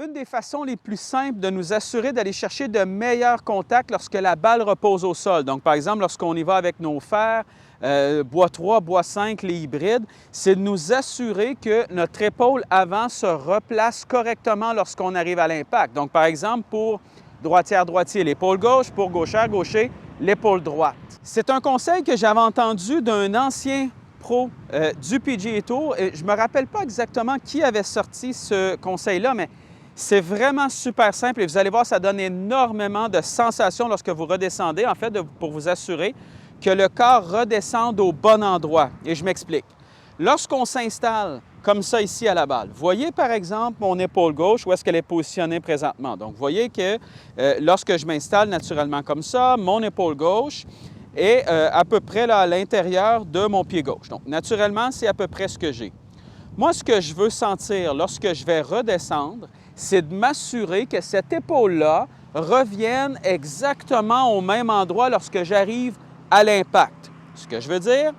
Une des façons les plus simples de nous assurer d'aller chercher de meilleurs contacts lorsque la balle repose au sol, donc par exemple lorsqu'on y va avec nos fers, bois 3, bois 5, les hybrides, c'est de nous assurer que notre épaule avant se replace correctement lorsqu'on arrive à l'impact. Donc par exemple pour droitière-droitier, l'épaule gauche, pour gauchère-gaucher, l'épaule droite. C'est un conseil que j'avais entendu d'un ancien pro du PGA Tour et je ne me rappelle pas exactement qui avait sorti ce conseil-là, mais c'est vraiment super simple et vous allez voir, ça donne énormément de sensations lorsque vous redescendez, en fait, pour vous assurer que le corps redescende au bon endroit. Et je m'explique. Lorsqu'on s'installe comme ça ici à la balle, voyez par exemple mon épaule gauche, où est-ce qu'elle est positionnée présentement. Donc, vous voyez que lorsque je m'installe naturellement comme ça, mon épaule gauche est à peu près là, à l'intérieur de mon pied gauche. Donc, naturellement, c'est à peu près ce que j'ai. Moi, ce que je veux sentir lorsque je vais redescendre, c'est de m'assurer que cette épaule-là revienne exactement au même endroit lorsque j'arrive à l'impact. Ce que je veux dire,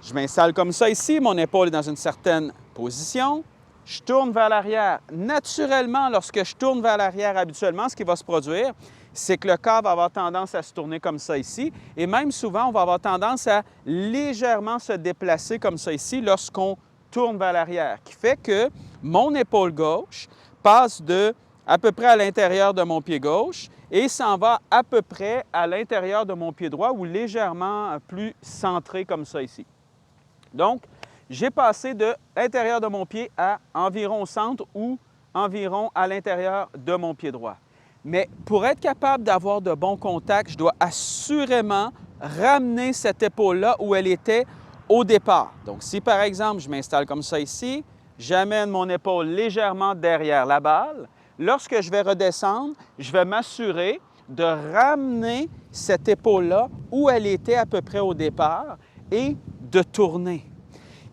je m'installe comme ça ici, mon épaule est dans une certaine position, je tourne vers l'arrière. Naturellement, lorsque je tourne vers l'arrière habituellement, ce qui va se produire, c'est que le corps va avoir tendance à se tourner comme ça ici, et même souvent, on va avoir tendance à légèrement se déplacer comme ça ici lorsqu'on tourne vers l'arrière, qui fait que mon épaule gauche passe à peu près à l'intérieur de mon pied gauche et s'en va à peu près à l'intérieur de mon pied droit ou légèrement plus centré comme ça ici. Donc, j'ai passé de l'intérieur de mon pied à environ au centre ou environ à l'intérieur de mon pied droit. Mais pour être capable d'avoir de bons contacts, je dois assurément ramener cette épaule-là où elle était au départ. Donc, si par exemple, je m'installe comme ça ici, j'amène mon épaule légèrement derrière la balle, lorsque je vais redescendre, je vais m'assurer de ramener cette épaule-là où elle était à peu près au départ et de tourner.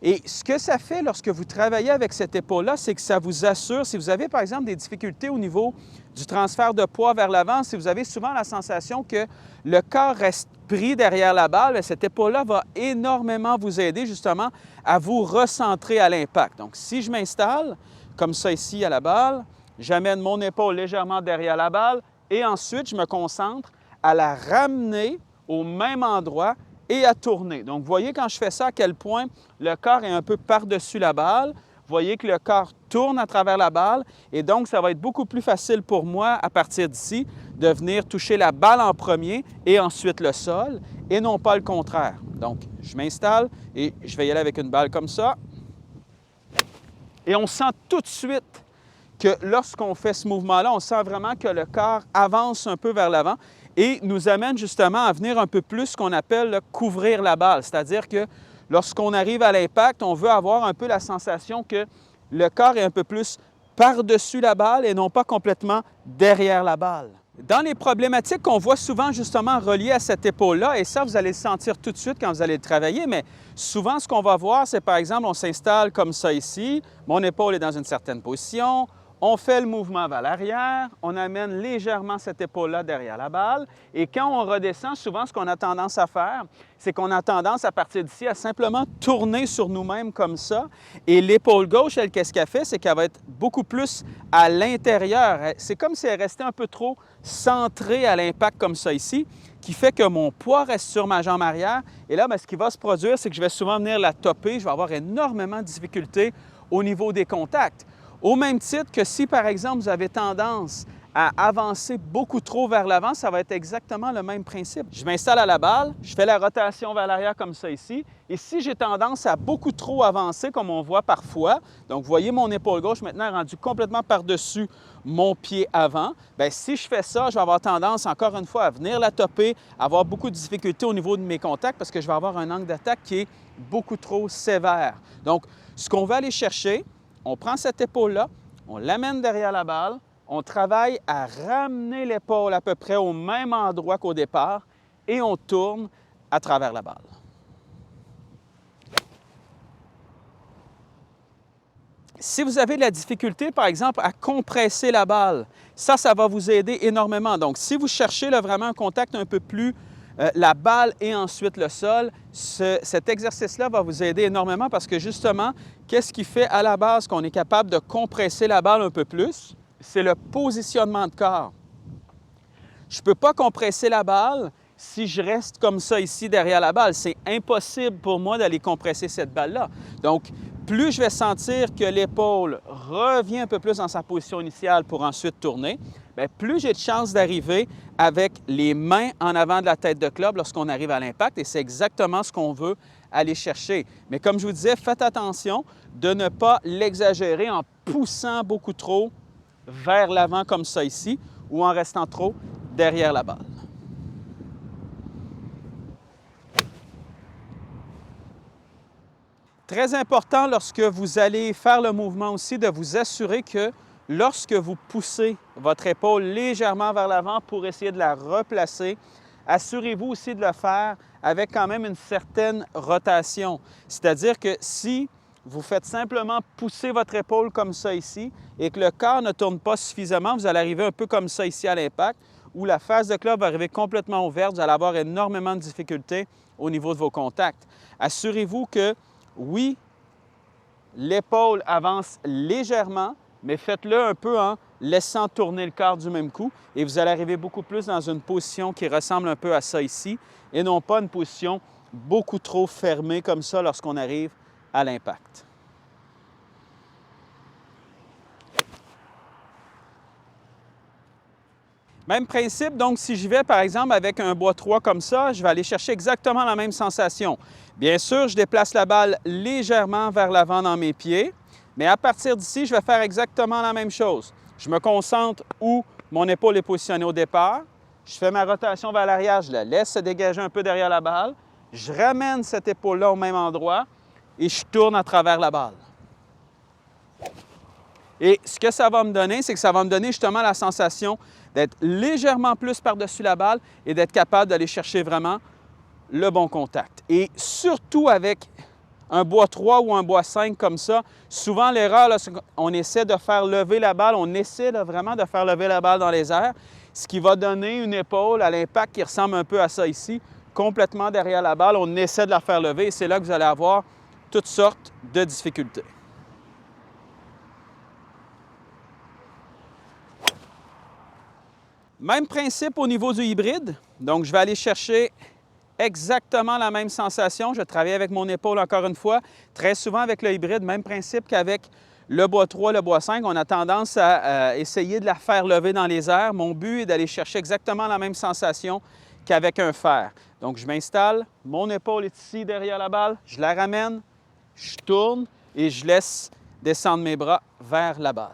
Et ce que ça fait lorsque vous travaillez avec cette épaule-là, c'est que ça vous assure, si vous avez par exemple des difficultés au niveau du transfert de poids vers l'avant, si vous avez souvent la sensation que le corps reste pris derrière la balle, bien, cette épaule-là va énormément vous aider justement à vous recentrer à l'impact. Donc, si je m'installe comme ça ici à la balle, j'amène mon épaule légèrement derrière la balle et ensuite je me concentre à la ramener au même endroit et à tourner. Donc, vous voyez quand je fais ça, à quel point le corps est un peu par-dessus la balle. Vous voyez que le corps tourne à travers la balle et donc, ça va être beaucoup plus facile pour moi, à partir d'ici, de venir toucher la balle en premier et ensuite le sol et non pas le contraire. Donc, je m'installe et je vais y aller avec une balle comme ça. Et on sent tout de suite que lorsqu'on fait ce mouvement-là, on sent vraiment que le corps avance un peu vers l'avant et nous amène justement à venir un peu plus ce qu'on appelle couvrir la balle. C'est-à-dire que lorsqu'on arrive à l'impact, on veut avoir un peu la sensation que le corps est un peu plus par-dessus la balle et non pas complètement derrière la balle. Dans les problématiques qu'on voit souvent justement reliées à cette épaule-là, et ça, vous allez le sentir tout de suite quand vous allez le travailler, mais souvent, ce qu'on va voir, c'est par exemple, on s'installe comme ça ici, mon épaule est dans une certaine position, on fait le mouvement vers l'arrière, on amène légèrement cette épaule-là derrière la balle, et quand on redescend, souvent, ce qu'on a tendance à faire, c'est qu'on a tendance, à partir d'ici, à simplement tourner sur nous-mêmes comme ça, et l'épaule gauche, elle, qu'est-ce qu'elle fait? C'est qu'elle va être beaucoup plus à l'intérieur. C'est comme si elle restait un peu trop centrée à l'impact comme ça ici, qui fait que mon poids reste sur ma jambe arrière, et là, bien, ce qui va se produire, c'est que je vais souvent venir la topper, je vais avoir énormément de difficultés au niveau des contacts. Au même titre que si, par exemple, vous avez tendance à avancer beaucoup trop vers l'avant, ça va être exactement le même principe. Je m'installe à la balle, je fais la rotation vers l'arrière comme ça ici, et si j'ai tendance à beaucoup trop avancer, comme on voit parfois, donc vous voyez mon épaule gauche maintenant est rendue complètement par-dessus mon pied avant, bien si je fais ça, je vais avoir tendance, encore une fois, à venir la topper, à avoir beaucoup de difficultés au niveau de mes contacts parce que je vais avoir un angle d'attaque qui est beaucoup trop sévère. Donc, ce qu'on va aller chercher, on prend cette épaule-là, on l'amène derrière la balle, on travaille à ramener l'épaule à peu près au même endroit qu'au départ et on tourne à travers la balle. Si vous avez de la difficulté, par exemple, à compresser la balle, ça va vous aider énormément. Donc, si vous cherchez là, vraiment un contact un peu plus la balle et ensuite le sol. Cet exercice-là va vous aider énormément parce que justement, qu'est-ce qui fait à la base qu'on est capable de compresser la balle un peu plus? C'est le positionnement de corps. Je ne peux pas compresser la balle si je reste comme ça ici derrière la balle. C'est impossible pour moi d'aller compresser cette balle-là. Donc, plus je vais sentir que l'épaule revient un peu plus dans sa position initiale pour ensuite tourner, bien, plus j'ai de chances d'arriver avec les mains en avant de la tête de club lorsqu'on arrive à l'impact, et c'est exactement ce qu'on veut aller chercher. Mais comme je vous disais, faites attention de ne pas l'exagérer en poussant beaucoup trop vers l'avant comme ça ici, ou en restant trop derrière la balle. Très important lorsque vous allez faire le mouvement aussi de vous assurer que lorsque vous poussez votre épaule légèrement vers l'avant pour essayer de la replacer, assurez-vous aussi de le faire avec quand même une certaine rotation. C'est-à-dire que si vous faites simplement pousser votre épaule comme ça ici et que le corps ne tourne pas suffisamment, vous allez arriver un peu comme ça ici à l'impact, où la face de club va arriver complètement ouverte, vous allez avoir énormément de difficultés au niveau de vos contacts. Assurez-vous que oui, l'épaule avance légèrement, mais faites-le un peu en laissant tourner le corps du même coup et vous allez arriver beaucoup plus dans une position qui ressemble un peu à ça ici et non pas une position beaucoup trop fermée comme ça lorsqu'on arrive à l'impact. Même principe, donc si je vais par exemple avec un bois 3 comme ça, je vais aller chercher exactement la même sensation. Bien sûr, je déplace la balle légèrement vers l'avant dans mes pieds, mais à partir d'ici, je vais faire exactement la même chose. Je me concentre où mon épaule est positionnée au départ, je fais ma rotation vers l'arrière, je la laisse se dégager un peu derrière la balle, je ramène cette épaule-là au même endroit et je tourne à travers la balle. Et ce que ça va me donner, c'est que ça va me donner justement la sensation d'être légèrement plus par-dessus la balle et d'être capable d'aller chercher vraiment le bon contact. Et surtout avec un bois 3 ou un bois 5 comme ça, souvent l'erreur, c'est qu'on essaie de faire lever la balle, on essaie vraiment de faire lever la balle dans les airs, ce qui va donner une épaule à l'impact qui ressemble un peu à ça ici, complètement derrière la balle, on essaie de la faire lever et c'est là que vous allez avoir toutes sortes de difficultés. Même principe au niveau du hybride. Donc, je vais aller chercher exactement la même sensation. Je travaille avec mon épaule encore une fois. Très souvent avec le hybride, même principe qu'avec le bois 3, le bois 5, on a tendance à essayer de la faire lever dans les airs. Mon but est d'aller chercher exactement la même sensation qu'avec un fer. Donc, je m'installe, mon épaule est ici derrière la balle, je la ramène, je tourne et je laisse descendre mes bras vers la balle.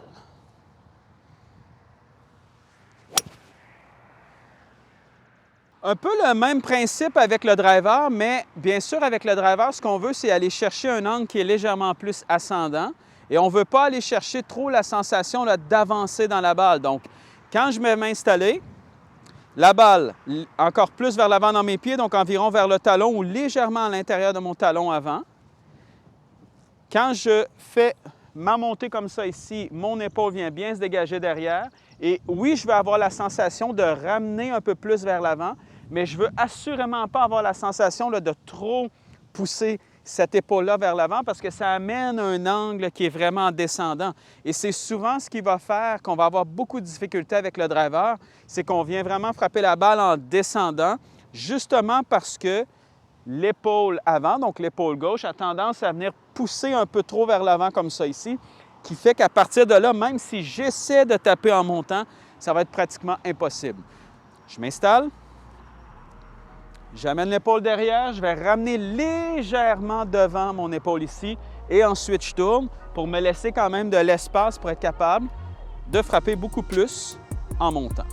Un peu le même principe avec le driver, mais bien sûr, avec le driver, ce qu'on veut, c'est aller chercher un angle qui est légèrement plus ascendant et on ne veut pas aller chercher trop la sensation d'avancer dans la balle. Donc, quand je vais m'installer, la balle encore plus vers l'avant dans mes pieds, donc environ vers le talon ou légèrement à l'intérieur de mon talon avant. Quand je fais ma montée comme ça ici, mon épaule vient bien se dégager derrière. Et oui, je vais avoir la sensation de ramener un peu plus vers l'avant, mais je ne veux assurément pas avoir la sensation de trop pousser cette épaule-là vers l'avant parce que ça amène un angle qui est vraiment descendant. Et c'est souvent ce qui va faire qu'on va avoir beaucoup de difficultés avec le driver, c'est qu'on vient vraiment frapper la balle en descendant, justement parce que l'épaule avant, donc l'épaule gauche, a tendance à venir pousser un peu trop vers l'avant comme ça ici, qui fait qu'à partir de là, même si j'essaie de taper en montant, ça va être pratiquement impossible. Je m'installe, j'amène l'épaule derrière, je vais ramener légèrement devant mon épaule ici et ensuite je tourne pour me laisser quand même de l'espace pour être capable de frapper beaucoup plus en montant.